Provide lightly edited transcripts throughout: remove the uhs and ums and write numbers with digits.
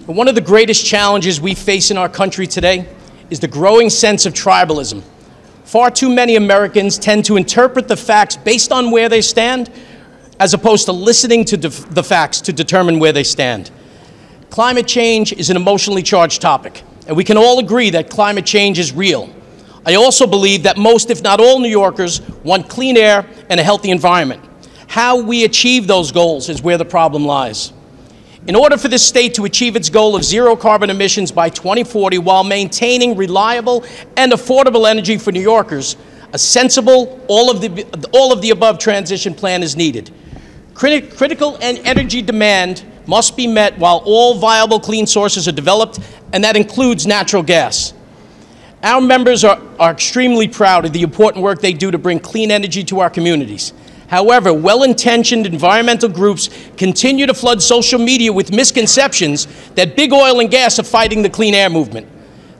One of the greatest challenges we face in our country today is the growing sense of tribalism. Far too many Americans tend to interpret the facts based on where they stand, as opposed to listening to the facts to determine where they stand. Climate change is an emotionally charged topic, and we can all agree that climate change is real. I also believe that most, if not all, New Yorkers want clean air and a healthy environment. How we achieve those goals is where the problem lies. In order for this state to achieve its goal of zero carbon emissions by 2040 while maintaining reliable and affordable energy for New Yorkers, a sensible, all of the above transition plan is needed. Critical energy demand must be met while all viable clean sources are developed, and that includes natural gas. Our members are extremely proud of the important work they do to bring clean energy to our communities. However, well-intentioned environmental groups continue to flood social media with misconceptions that big oil and gas are fighting the clean air movement.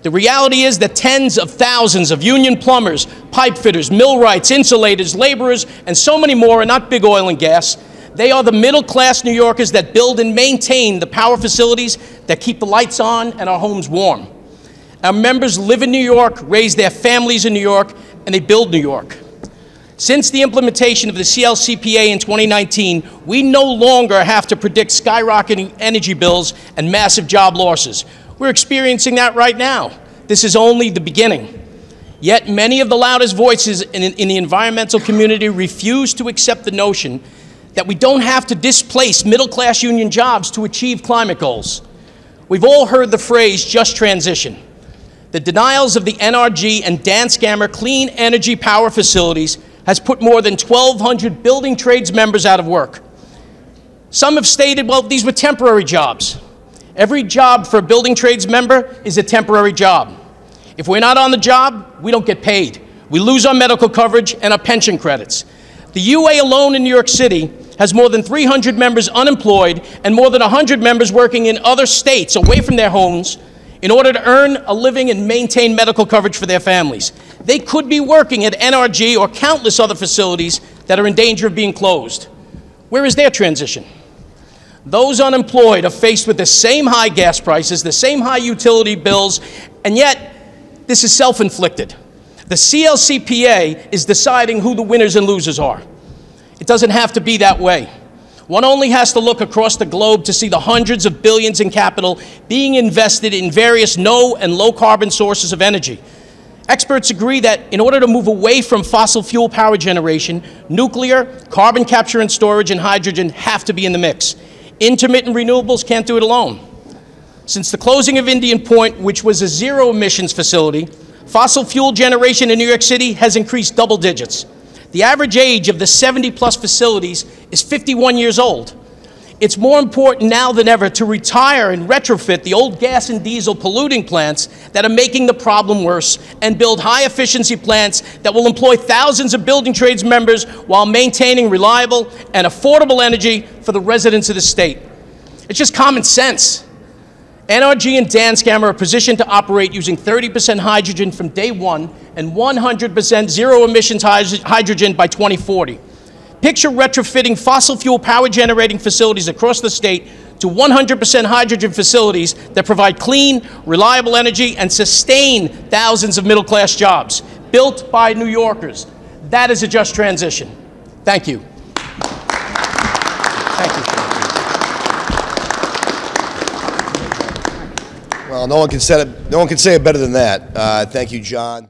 The reality is that tens of thousands of union plumbers, pipe fitters, millwrights, insulators, laborers, and so many more are not big oil and gas. They are the middle-class New Yorkers that build and maintain the power facilities that keep the lights on and our homes warm. Our members live in New York, raise their families in New York, and they build New York. Since the implementation of the CLCPA in 2019, we no longer have to predict skyrocketing energy bills and massive job losses. We're experiencing that right now. This is only the beginning. Yet many of the loudest voices in the environmental community refuse to accept the notion that we don't have to displace middle-class union jobs to achieve climate goals. We've all heard the phrase, just transition. The denials of the NRG and Dan Scammer clean energy power facilities has put more than 1,200 building trades members out of work. Some have stated, well, these were temporary jobs. Every job for a building trades member is a temporary job. If we're not on the job, we don't get paid. We lose our medical coverage and our pension credits. The UA alone in New York City has more than 300 members unemployed and more than 100 members working in other states away from their homes in order to earn a living and maintain medical coverage for their families. They could be working at NRG or countless other facilities that are in danger of being closed. Where is their transition? Those unemployed are faced with the same high gas prices, the same high utility bills, and yet this is self-inflicted. The CLCPA is deciding who the winners and losers are. It doesn't have to be that way. One only has to look across the globe to see the hundreds of billions in capital being invested in various no and low carbon sources of energy. Experts agree that in order to move away from fossil fuel power generation, nuclear, carbon capture and storage, and hydrogen have to be in the mix. Intermittent renewables can't do it alone. Since the closing of Indian Point, which was a zero emissions facility, fossil fuel generation in New York City has increased double digits. The average age of the 70-plus facilities is 51 years old. It's more important now than ever to retire and retrofit the old gas and diesel polluting plants that are making the problem worse and build high-efficiency plants that will employ thousands of building trades members while maintaining reliable and affordable energy for the residents of the state. It's just common sense. NRG and Dan Scammer are positioned to operate using 30% hydrogen from day one and 100% zero emissions hydrogen by 2040. Picture retrofitting fossil fuel power generating facilities across the state to 100% hydrogen facilities that provide clean, reliable energy and sustain thousands of middle-class jobs, built by New Yorkers. That is a just transition. Thank you. Thank you. Well, no one can say it better than that. Thank you, John.